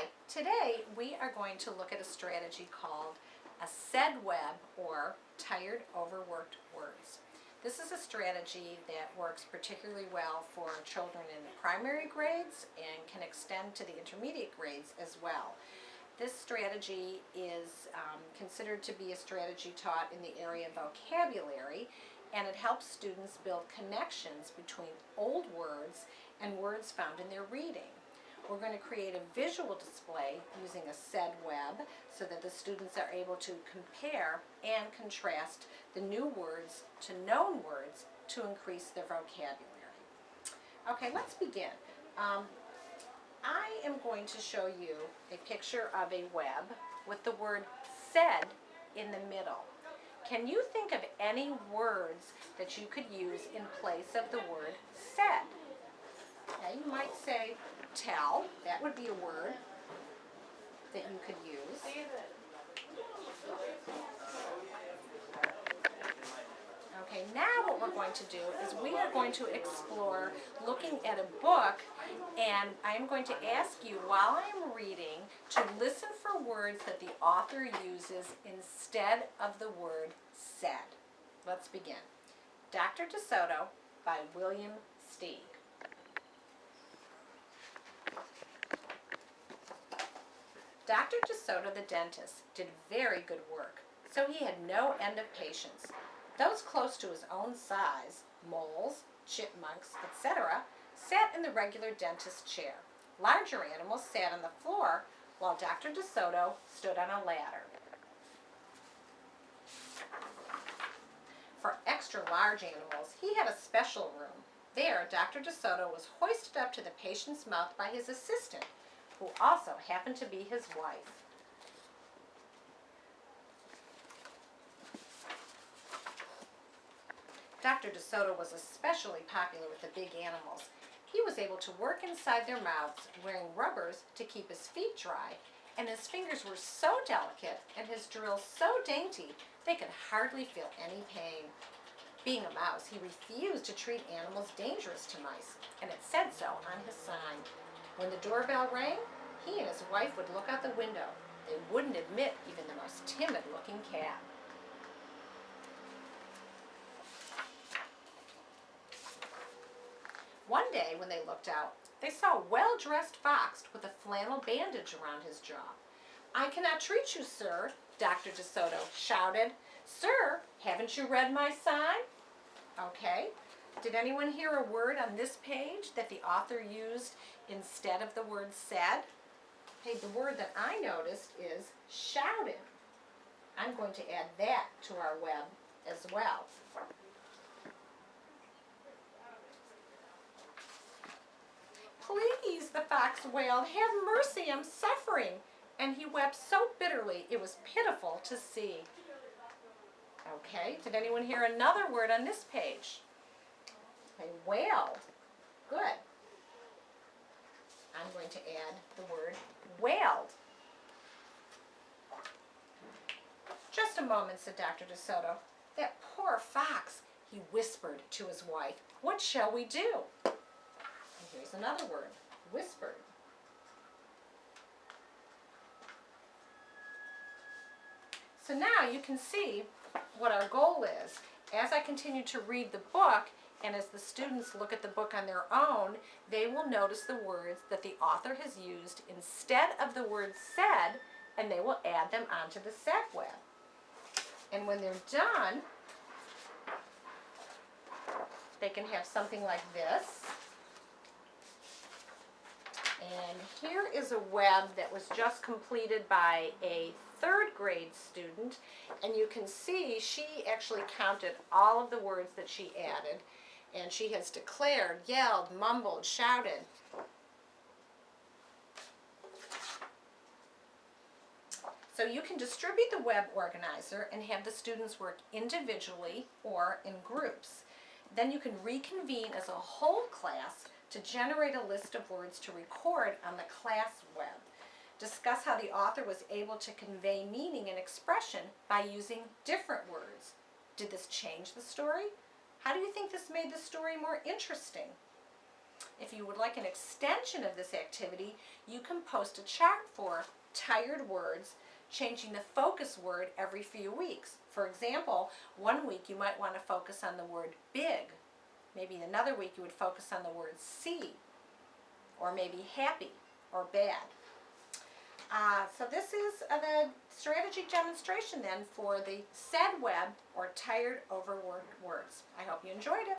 Hi, today we are going to look at a strategy called a SaidWeb, or tired, overworked words. This is a strategy that works particularly well for children in the primary grades and can extend to the intermediate grades as well. This strategy is considered to be a strategy taught in the area of vocabulary, and it helps students build connections between old words and words found in their reading. We're going to create a visual display using a SaidWeb so that the students are able to compare and contrast the new words to known words to increase their vocabulary. Okay, let's begin. I am going to show you a picture of a web with the word said in the middle. Can you think of any words that you could use in place of the word said? Okay, you might say tell. That would be a word that you could use. Okay, now what we're going to do is we are going to explore looking at a book, and I'm going to ask you while I'm reading to listen for words that the author uses instead of the word said. Let's begin. Dr. DeSoto by William Steig. Dr. DeSoto, the dentist, did very good work, so he had no end of patients. Those close to his own size, moles, chipmunks, etc., sat in the regular dentist chair. Larger animals sat on the floor, while Dr. DeSoto stood on a ladder. For extra large animals, he had a special room. There, Dr. DeSoto was hoisted up to the patient's mouth by his assistant, who also happened to be his wife. Dr. DeSoto was especially popular with the big animals. He was able to work inside their mouths, wearing rubbers to keep his feet dry, and his fingers were so delicate and his drills so dainty they could hardly feel any pain. Being a mouse, he refused to treat animals dangerous to mice, and it said so on his sign. When the doorbell rang, he and his wife would look out the window. They wouldn't admit even the most timid-looking cat. One day when they looked out, they saw a well-dressed fox with a flannel bandage around his jaw. "I cannot treat you, sir," Dr. DeSoto shouted. "Sir, haven't you read my sign?" Okay. Did anyone hear a word on this page that the author used instead of the word said? Okay, the word that I noticed is shouted. I'm going to add that to our web as well. "Please," the fox wailed, "have mercy, I'm suffering." And he wept so bitterly it was pitiful to see. Okay, did anyone hear another word on this page? Okay, wailed. Good. I'm going to add the word wailed. "Just a moment," said Dr. DeSoto. "That poor fox," he whispered to his wife. "What shall we do?" And here's another word, whispered. So now you can see what our goal is. As I continue to read the book, and as the students look at the book on their own, they will notice the words that the author has used instead of the word said, and they will add them onto the SaidWeb. And when they're done, they can have something like this. And here is a web that was just completed by a third grade student, and you can see she actually counted all of the words that she added, and she has declared, yelled, mumbled, shouted. So you can distribute the web organizer and have the students work individually or in groups. Then you can reconvene as a whole class to generate a list of words to record on the class web. Discuss how the author was able to convey meaning and expression by using different words. Did this change the story? How do you think this made the story more interesting? If you would like an extension of this activity, you can post a chart for tired words, changing the focus word every few weeks. For example, one week you might want to focus on the word big. Maybe another week you would focus on the word see, or maybe happy or bad. So this is the strategy demonstration then for the SaidWeb or tired overworked words. I hope you enjoyed it.